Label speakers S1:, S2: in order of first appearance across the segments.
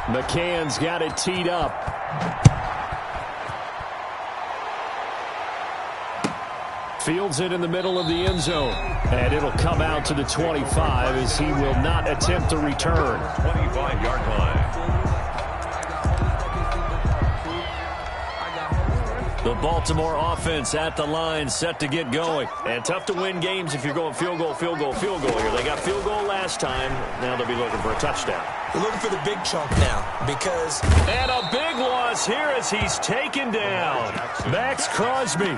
S1: McCann's got it teed up. Fields it in the middle of the end zone. And it'll come out to the 25 as he will not attempt to return.
S2: 25-yard line. The Baltimore offense at the line, set to get going. And tough to win games if you're going field goal, field goal, field goal here. They got field goal last time. Now they'll be looking for a touchdown.
S3: They're looking for the big chunk now because...
S1: And a big loss here as he's taken down. Max Crosby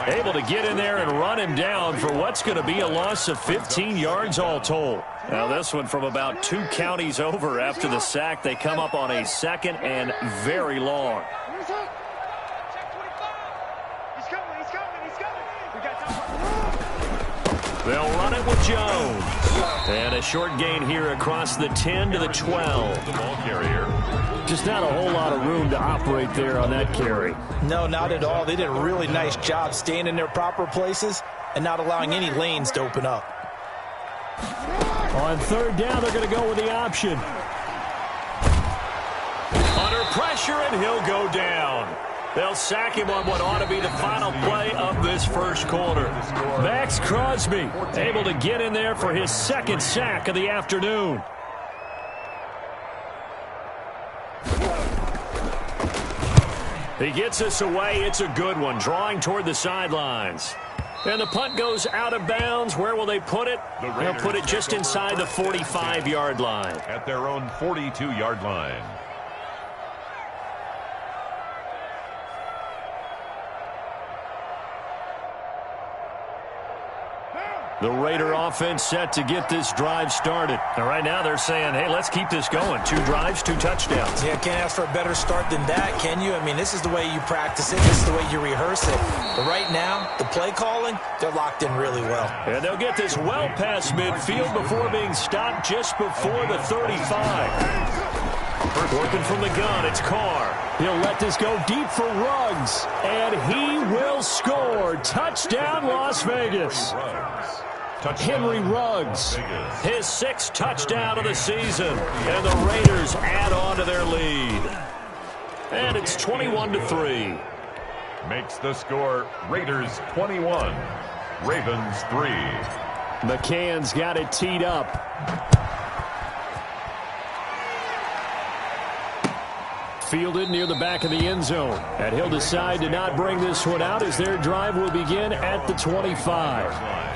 S1: able to get in there and run him down for what's going to be a loss of 15 yards all told. Now this one from about 2 counties over after the sack. They come up on a 2nd and very long. They'll run it with Jones. And a short gain here across the 10 to the 12.
S2: The ball carrier.
S1: Just not a whole lot of room to operate there on that carry.
S3: No, not at all. They did a really nice job staying in their proper places and not allowing any lanes to open up.
S1: On 3rd down, they're going to go with the option. Under pressure, and he'll go down. They'll sack him on what ought to be the final play of this first quarter. Max Crosby able to get in there for his 2nd sack of the afternoon. He gets us away. It's a good one, drawing toward the sidelines. And the punt goes out of bounds. Where will they put it? They'll put it just inside the 45-yard line.
S2: At their own 42-yard line.
S1: The Raider offense set to get this drive started. And right now they're saying, hey, let's keep this going. 2 drives, 2 touchdowns.
S3: Yeah, can't ask for a better start than that, can you? I mean, this is the way you practice it. This is the way you rehearse it. But right now, the play calling, they're locked in really well.
S1: And they'll get this well past midfield before being stopped just before the 35. Working from the gun, it's Carr. He'll let this go deep for Ruggs. And he will score. Touchdown, Las Vegas. Henry Ruggs, his 6th touchdown of the season, and the Raiders add on to their lead. And it's 21-3.
S2: Makes the score Raiders 21, Ravens 3.
S1: McCann's got it teed up. Fielded near the back of the end zone. And he'll decide to not bring this one out as their drive will begin at the 25.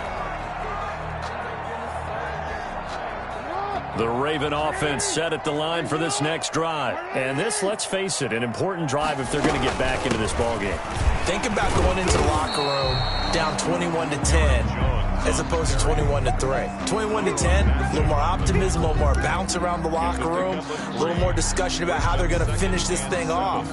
S1: The Raven offense set at the line for this next drive. And this, let's face it, an important drive if they're going to get back into this ballgame.
S3: Think about going into the locker room down 21-10 as opposed to 21-3. 21-10, a little more optimism, a little more bounce around the locker room, a little more discussion about how they're going to finish this thing off.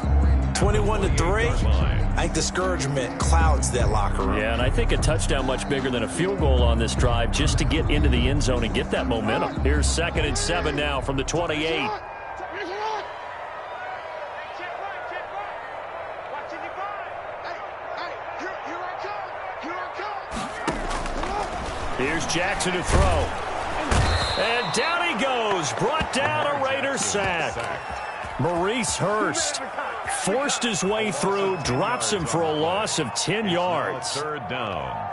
S3: 21-3, I think discouragement clouds that locker room.
S1: Yeah, and I think a touchdown much bigger than a field goal on this drive just to get into the end zone and get that momentum. Here's 2nd and 7 now from the 28. Here's Jackson to throw. And down he goes. Brought down a Raider sack. Maurice Hurst forced his way through, drops him for a loss of 10 yards.
S2: 3rd down.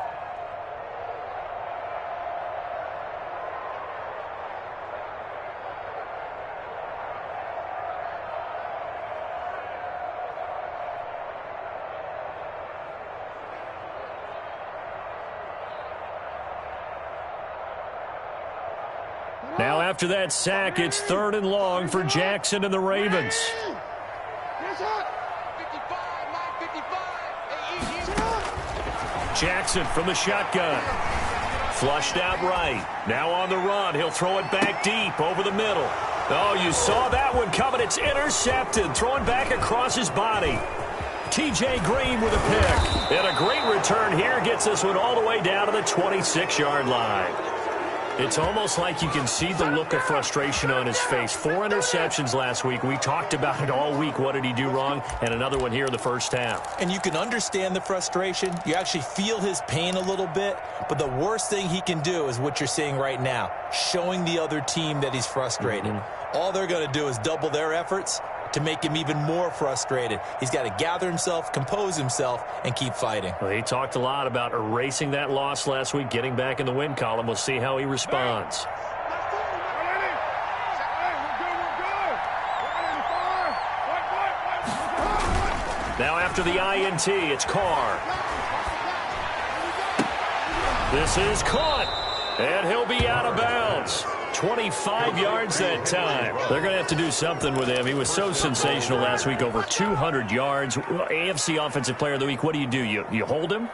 S1: Now after that sack, it's 3rd and long for Jackson and the Ravens. Jackson from the shotgun. Flushed out right. Now on the run. He'll throw it back deep over the middle. Oh, you saw that one coming. It's intercepted. Throwing back across his body. T.J. Green with a pick. And a great return here gets this one all the way down to the 26-yard line. It's almost like you can see the look of frustration on his face. 4 interceptions last week. We talked about it all week. What did he do wrong? And another one here in the first half.
S3: And you can understand the frustration. You actually feel his pain a little bit. But the worst thing he can do is what you're seeing right now, showing the other team that he's frustrated. all they're going to do is double their efforts to make him even more frustrated. He's got to gather himself, compose himself, and keep fighting.
S2: Well, he talked a lot about erasing that loss last week, getting back in the win column. We'll see how he responds. Now after the INT, it's Carr. This is caught, and he'll be out of bounds. 25 yards that time. They're going to have to do something with him. He was so sensational last week, over 200 yards. AFC Offensive Player of the Week, what do? You hold him?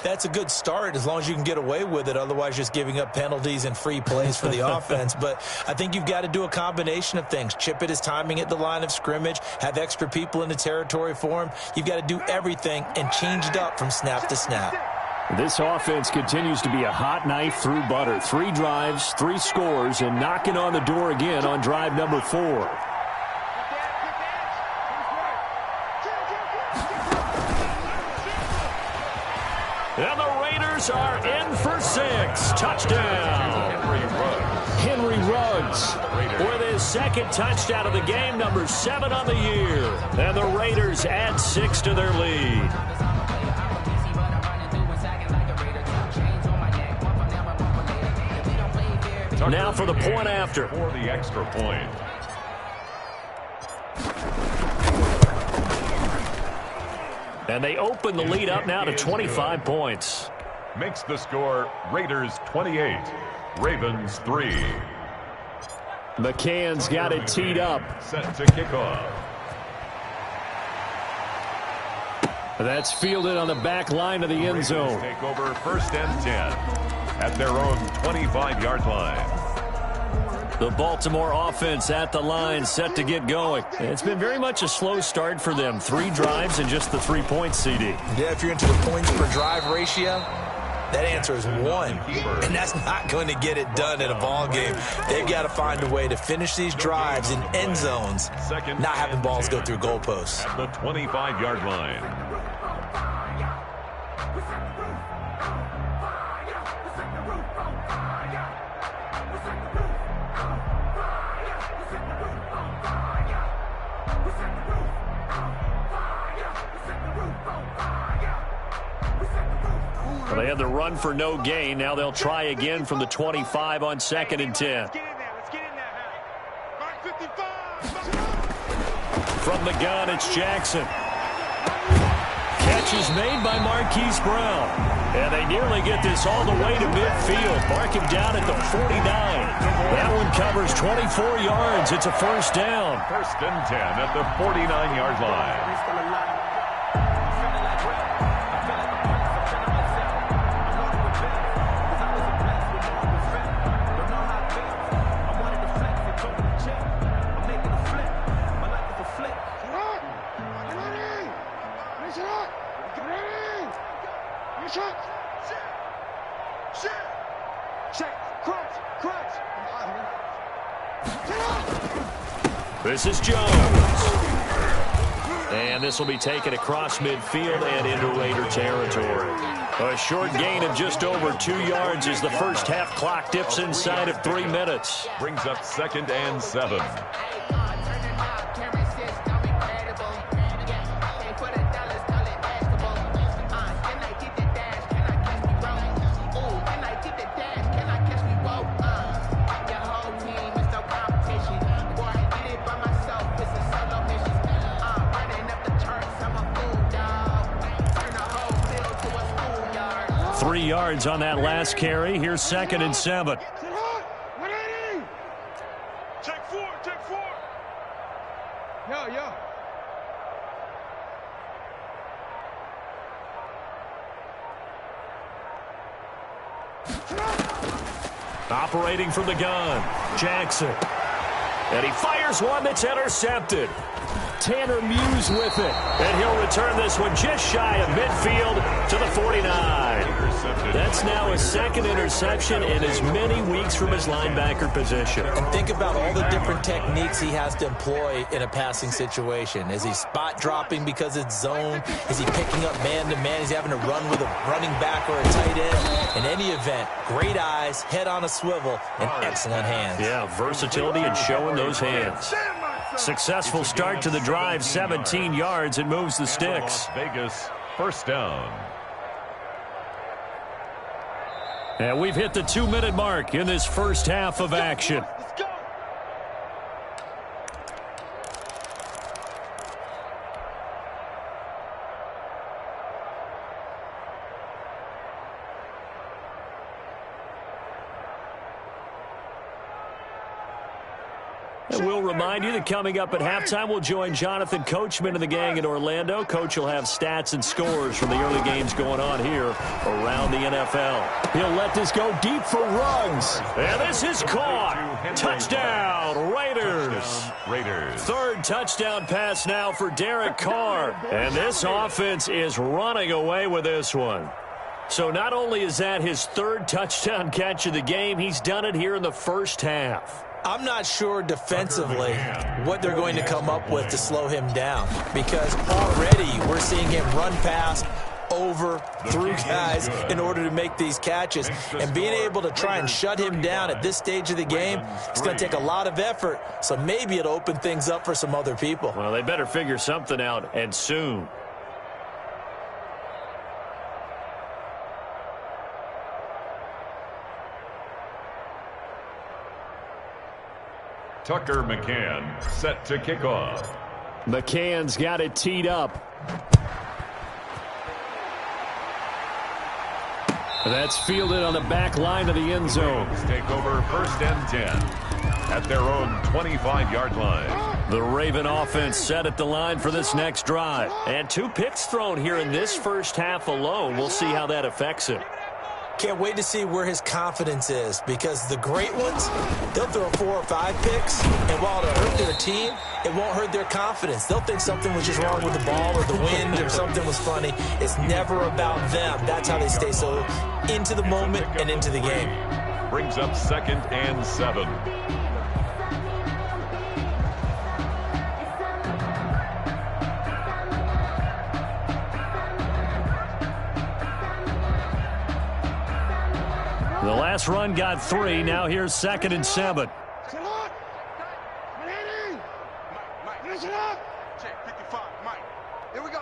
S3: That's a good start as long as you can get away with it. Otherwise, just giving up penalties and free plays for the offense. But I think you've got to do a combination of things. Chip at his timing at the line of scrimmage, have extra people in the territory for him. You've got to do everything and change it up from snap to snap.
S2: This offense continues to be a hot knife through butter. 3 drives, 3 scores, and knocking on the door again on drive number 4. And the Raiders are in for 6. Touchdown. Henry Ruggs with his second touchdown of the game, number 7 on the year. And the Raiders add 6 to their lead. Now for the point after.
S4: For the extra point.
S2: And they open the lead up now to 25 points.
S4: Makes the score Raiders 28, Ravens 3.
S2: McCann's got it teed up.
S4: Set to kick off.
S2: That's fielded on the back line of the end zone.
S4: Take over 1st and 10 at their own 25-yard line.
S2: The Baltimore offense at the line, set to get going. It's been very much a slow start for them. 3 drives and just the 3 points, CD.
S3: Yeah, if you're into the points per drive ratio, that answer is 1. And that's not going to get it done in a ball game. They've got to find a way to finish these drives in end zones, not having balls go through goalposts.
S4: At the 25-yard line.
S2: Well, they had the run for no gain. Now they'll try again from the 25 on 2nd and 10. From the gun, it's Jackson. Catch is made by Marquise Brown. And they nearly get this all the way to midfield. Mark him down at the 49. That one covers 24 yards. It's a first down.
S4: 1st and 10 at the 49-yard line.
S2: This is Jones. And this will be taken across midfield and into Raider territory. A short gain of just over 2 yards as the first half clock dips inside of 3 minutes.
S4: Brings up 2nd and 7.
S2: Yards on that last carry. Here's 2nd and 7.
S5: Check 4. Yo.
S2: Operating from the gun, Jackson. And he fires one that's intercepted. Tanner Muse with it.
S1: And he'll return this one just shy of midfield to the 49. That's now his second interception in as many weeks from his linebacker position.
S3: And think about all the different techniques he has to employ in a passing situation. Is he spot dropping because it's zone? Is he picking up man-to-man? Is he having to run with a running back or a tight end? In any event, great eyes, head on a swivel, and excellent hands.
S1: Yeah, versatility and showing those hands. Successful start to the drive, 17 yards, and moves the sticks.
S4: Vegas, first down.
S1: And we've hit the 2-minute mark in this first half of action. And we'll remind you that coming up at halftime, we'll join Jonathan Coachman and the gang in Orlando. Coach will have stats and scores from the early games going on here around the NFL.
S2: He'll let this go deep for Ruggs.
S1: And this is caught. Touchdown, Raiders. Third touchdown pass now for Derek Carr. And this offense is running away with this one. So not only is that his third touchdown catch of the game, he's done it here in the first half.
S3: I'm not sure defensively what they're going to come up with to slow him down, because already we're seeing him run past, over, through guys in order to make these catches. And being able to try and shut him down at this stage of the game, it's going to take a lot of effort, so maybe it'll open things up for some other people.
S1: Well, they better figure something out, and soon.
S4: Tucker McCann set to kick off.
S2: McCann's got it teed up. That's fielded on the back line of the end zone.
S4: Take over first and 10 at their own 25-yard line.
S1: The Raven offense set at the line for this next drive. And 2 picks thrown here in this first half alone. We'll see how that affects him.
S3: Can't wait to see where his confidence is, because the great ones, they'll throw 4 or 5 picks, and while it'll hurt their team, it won't hurt their confidence. They'll think something was just wrong with the ball or the wind or something was funny. It's never about them. That's how they stay so into the moment and into the game.
S4: Brings up 2nd and 7.
S1: The last run got 3. Now here's 2nd and 7.
S5: Here we go.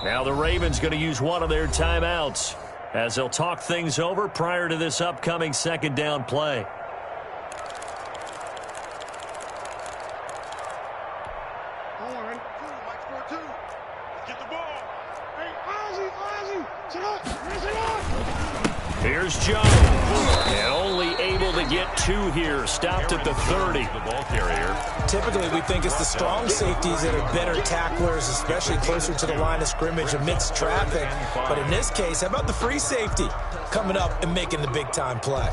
S1: Now the Ravens going to use one of their timeouts as they'll talk things over prior to this upcoming 2nd down play. Here's Jones, and only able to get 2 here. Stopped at the 30.
S4: The ball carrier.
S3: Typically, we think it's the strong safeties that are better tacklers, especially closer to the line of scrimmage amidst traffic. But in this case, how about the free safety coming up and making the big-time play?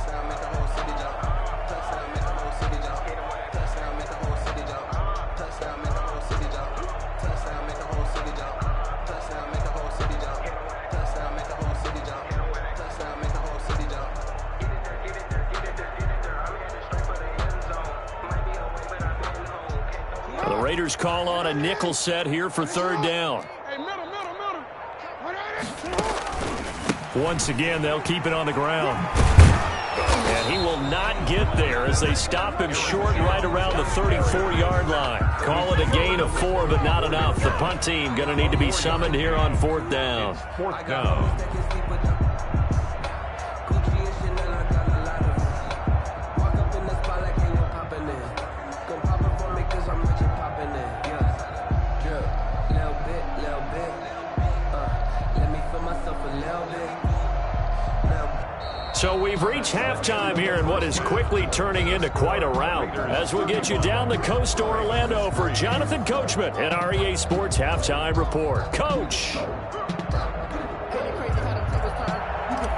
S1: Raiders call on a nickel set here for 3rd down. Once again, they'll keep it on the ground. And he will not get there as they stop him short right around the 34-yard line. Call it a gain of 4, but not enough. The punt team going to need to be summoned here on 4th down.
S4: 4th down.
S1: So we've reached halftime here in what is quickly turning into quite a rout, as we'll get you down the coast to Orlando for Jonathan Coachman and our EA Sports Halftime Report. Coach.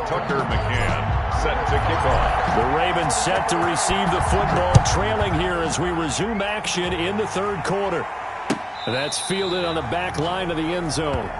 S4: Tucker Tucker McCann set to kick off.
S1: The Ravens set to receive the football, trailing here as we resume action in the third quarter. That's fielded on the back line of the end zone.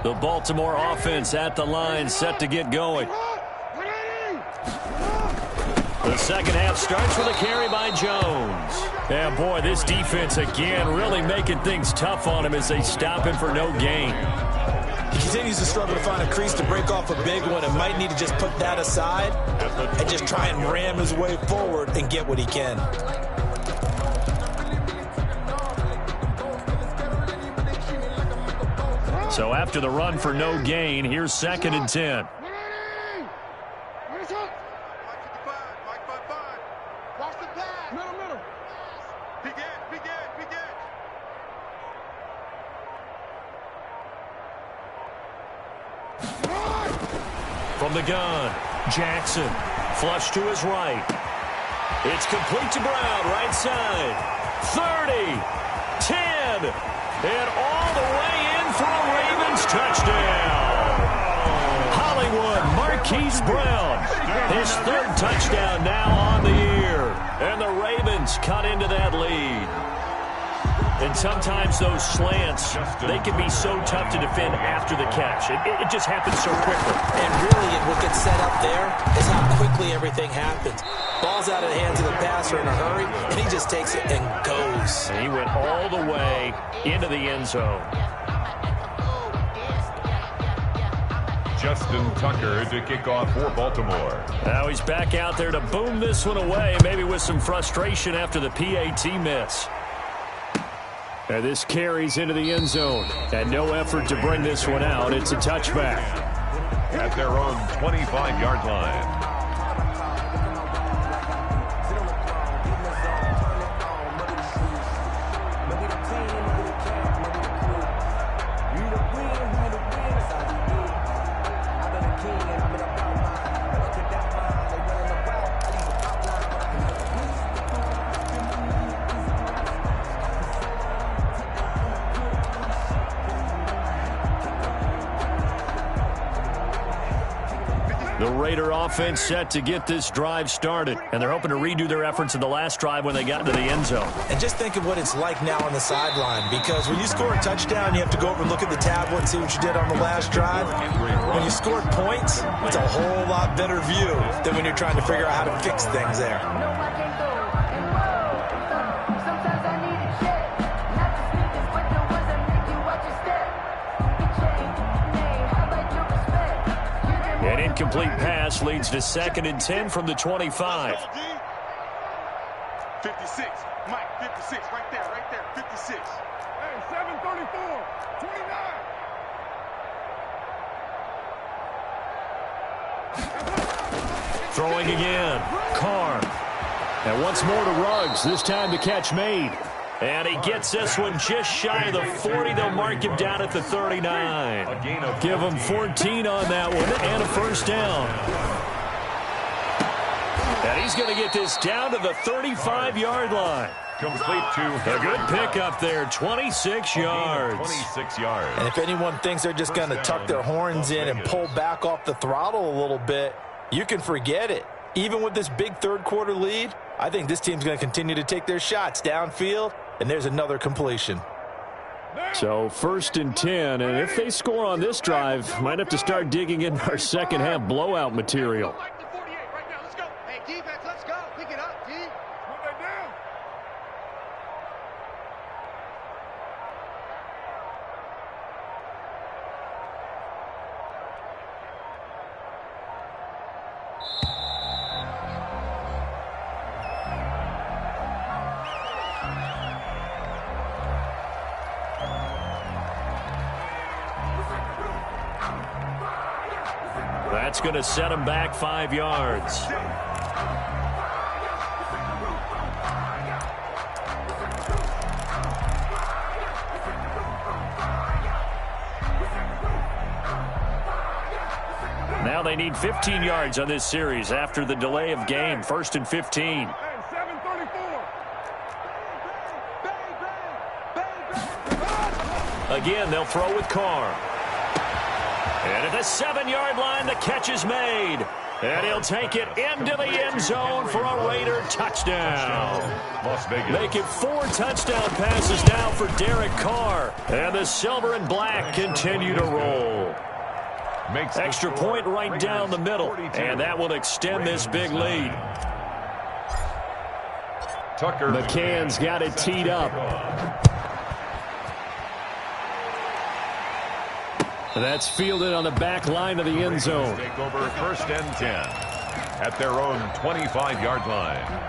S1: The Baltimore offense at the line, set to get going. The second half starts with a carry by Jones. Yeah, boy, this defense again really making things tough on him as they stop him for no gain.
S3: He continues to struggle to find a crease to break off a big one and might need to just put that aside and just try and ram his way forward and get what he can.
S1: So after the run for no gain, here's 2nd and 10. From the gun, Jackson, flush to his right. It's complete to Brown, right side. 30, 10, and all the way in for a Ravens touchdown. Hollywood Marquise Brown, his third touchdown now on the year. And the Ravens cut into that lead. And sometimes those slants, they can be so tough to defend after the catch. It just happens so quickly.
S3: And really, what gets set up there is how quickly everything happens. Ball's out of the hands of the passer in a hurry, and he just takes it and goes.
S1: And he went all the way into the end zone.
S4: Justin Tucker to kick off for Baltimore.
S1: Now he's back out there to boom this one away, maybe with some frustration after the PAT miss. And this carries into the end zone. And no effort to bring this one out. It's a touchback.
S4: At their own 25-yard line.
S1: The Raider offense set to get this drive started, and they're hoping to redo their efforts in the last drive when they got into the end zone.
S3: And just think of what it's like now on the sideline, because when you score a touchdown, you have to go over and look at the tablet and see what you did on the last drive. When you scored points, it's a whole lot better view than when you're trying to figure out how to fix things there.
S1: An incomplete pass leads to 2nd and 10 from the 25.
S5: 56. Mike, 56. Right there. 56. Hey, 734. 29.
S1: Throwing again. Carr. And once more to Ruggs. This time the catch made. And he gets this one just shy of the 40. They'll mark him down at the 39. Give him 14 on that one and a first down. And he's going to get this down to the 35-yard line.
S4: Complete to
S1: a good pickup there, 26 yards.
S4: 26 yards.
S3: And if anyone thinks they're just going to tuck their horns in and pull back off the throttle a little bit, you can forget it. Even with this big third-quarter lead, I think this team's going to continue to take their shots downfield, and there's another completion.
S1: So 1st and 10, and if they score on this drive, might have to start digging in our second-half blowout material. That's going to set him back 5 yards. Well, they need 15 yards on this series after the delay of game. 1st and 15.
S5: Hey, 734.
S1: Again, they'll throw with Carr. And at the 7-yard line, the catch is made. And he'll take it into the end zone for a Raider touchdown.
S4: Las Vegas.
S1: Making 4 touchdown passes now for Derek Carr. And the silver and black continue to roll.
S4: Makes the
S1: Extra
S4: score.
S1: point right
S4: Raiders
S1: down the middle.
S4: 42.
S1: And that will extend this big lead.
S4: Tucker.
S2: McCann's got it teed up. That's fielded on the back line of the end zone.
S4: Take over 1st and 10 at their own 25-yard line.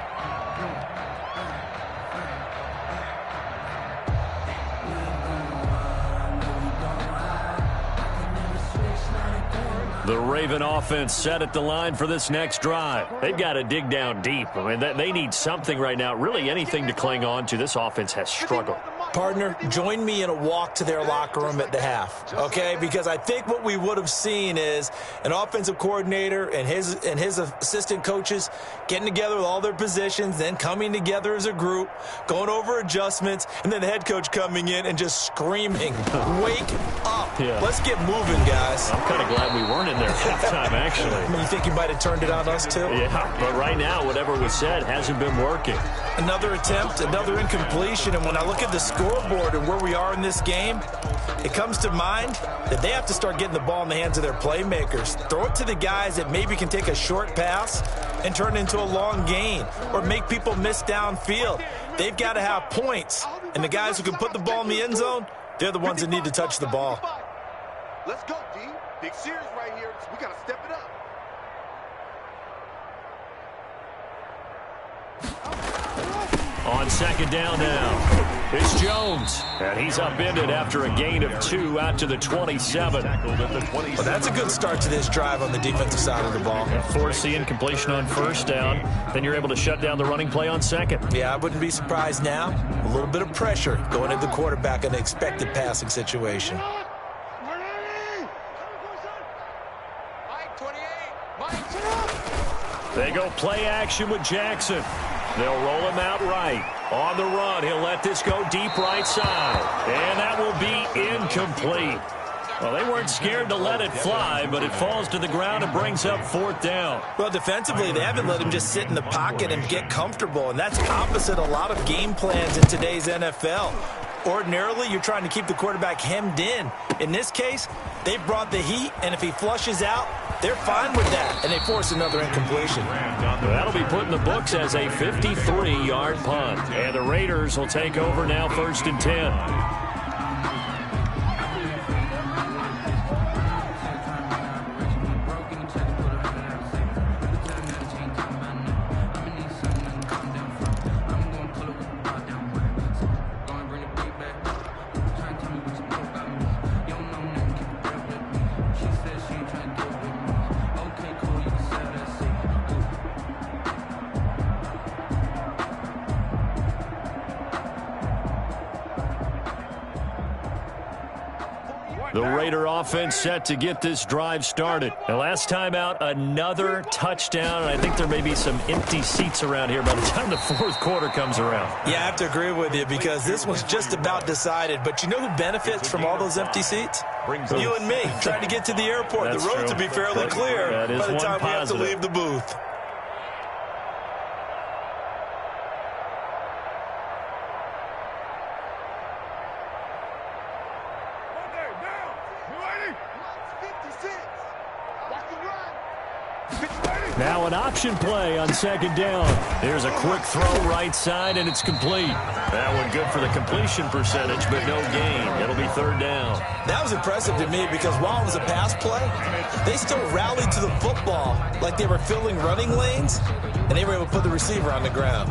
S1: The Raven offense set at the line for this next drive. They've got to dig down deep. I mean, they need something right now, really anything to cling on to. This offense has struggled.
S3: Partner, join me in a walk to their locker room at the half, okay? Because I think what we would have seen is an offensive coordinator and his assistant coaches getting together with all their positions, then coming together as a group, going over adjustments, and then the head coach coming in and just screaming, wake up.
S1: Yeah.
S3: Let's get moving, guys.
S1: I'm kind of glad we weren't in there at halftime, actually.
S3: I mean, you think you might have turned it on us, too?
S1: Yeah, but right now, whatever was said hasn't been working.
S3: Another attempt, another incompletion, and when I look at the scoreboard and where we are in this game, it comes to mind that they have to start getting the ball in the hands of their playmakers. Throw it to the guys that maybe can take a short pass and turn it into a long gain or make people miss downfield. They've got to have points, and the guys who can put the ball in the end zone, they're the ones that need to touch the ball.
S5: Let's go, D. Big series right here. We got to step it up.
S1: On 2nd down now, it's Jones. And he's upended after a gain of 2 out to the 27.
S3: Well, that's a good start to this drive on the defensive side of the ball.
S1: Force the incompletion on 1st down. Then you're able to shut down the running play on 2nd.
S3: Yeah, I wouldn't be surprised now. A little bit of pressure going at the quarterback in an expected passing situation.
S1: They go play action with Jackson. They'll roll him out right. On the run, he'll let this go deep right side. And that will be incomplete. Well, they weren't scared to let it fly, but it falls to the ground and brings up 4th down.
S3: Well, defensively, they haven't let him just sit in the pocket and get comfortable, and that's opposite a lot of game plans in today's NFL. Ordinarily, you're trying to keep the quarterback hemmed in. In this case, they brought the heat, and if he flushes out, they're fine with that, and they force another incompletion.
S1: That'll be put in the books as a 53-yard punt. And the Raiders will take over now 1st and 10. The Raider offense set to get this drive started. The last time out, another touchdown, and I think there may be some empty seats around here by the time the 4th quarter comes around.
S3: Yeah, I have to agree with you because this one's just about decided. But you know who benefits from all those empty seats? You and me, trying to get to the airport.
S1: That's
S3: the roads
S1: true.
S3: will be fairly clear
S1: That is
S3: by the
S1: one
S3: time we have to
S1: positive.
S3: leave the booth.
S1: Now an option play on 2nd down. There's a quick throw right side, and it's complete. That one good for the completion percentage, but no gain. It'll be 3rd down.
S3: That was impressive to me because while it was a pass play, they still rallied to the football like they were filling running lanes, and they were able to put the receiver on the ground.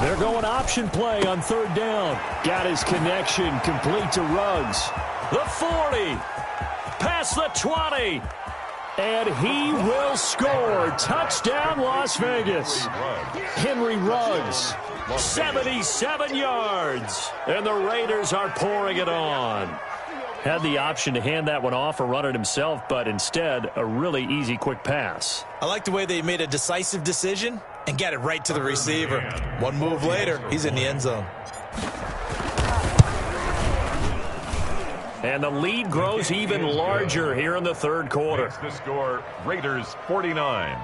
S1: They're going option play on 3rd down. Got his connection complete to Ruggs. The 40. Past the 20.
S2: And he will score. Touchdown, Las Vegas. Henry Ruggs, 77 yards. And the Raiders are pouring it on. Had the option to hand that one off or run it himself, but instead, a really easy, quick pass.
S3: I like the way they made a decisive decision and got it right to the receiver. One move later, he's in the end zone.
S1: And the lead grows even larger here in the third quarter.
S4: It's the score, Raiders 49,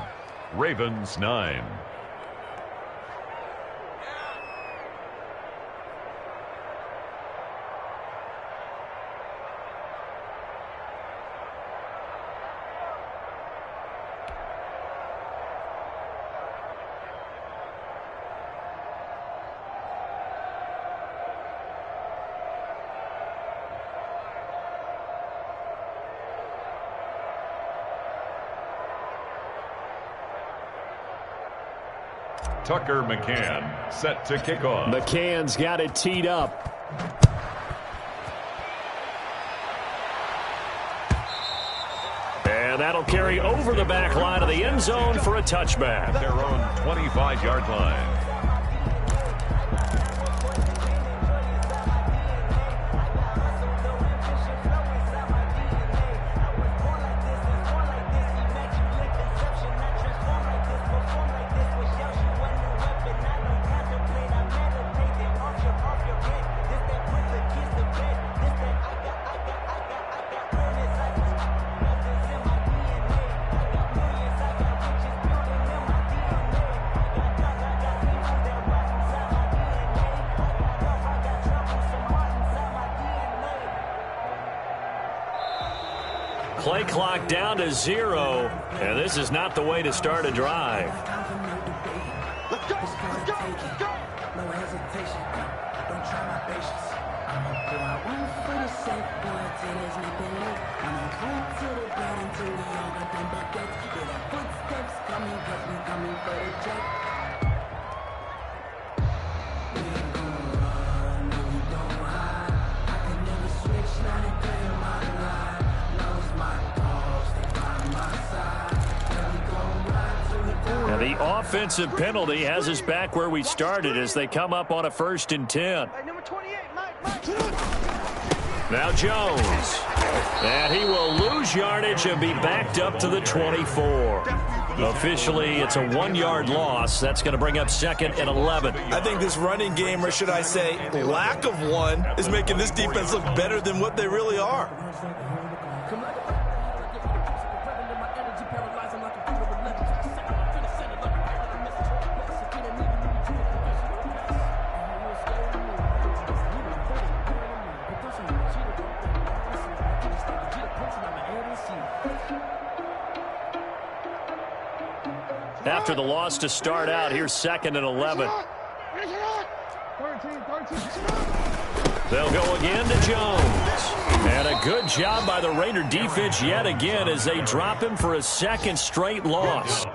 S4: Ravens 9. Tucker McCann set to kick off.
S2: McCann's got it teed up.
S1: And that'll carry over the back line of the end zone for a touchback.
S4: Their own 25-yard line.
S1: Play clock down to 0, and this is not the way to start a drive.
S5: Let's go. Let's go. Let's go.
S6: No hesitation. Don't try my patience. I'm gonna pour out one for the safe boy till there's nothing left. I'm gonna climb to the bed until we all got them buckets. Hear the footsteps coming, cause we coming for the check. We ain't gonna run, no we don't hide. I can never switch, not a day in my life. Lost my dogs, they by my side. Now we gon' ride till we die.
S1: And the offensive penalty has us back where we started as they come up on a 1st and 10.
S5: Hey, number 28, Mike.
S1: Now Jones. And he will lose yardage and be backed up to the 24. Officially, it's a 1-yard loss. That's going to bring up 2nd and 11.
S3: I think this running game, or should I say lack of one, is making this defense look better than what they really are.
S1: After the loss to start out, here's 2nd and 11. They'll go again to Jones. And a good job by the Raider defense yet again as they drop him for a 2nd straight loss.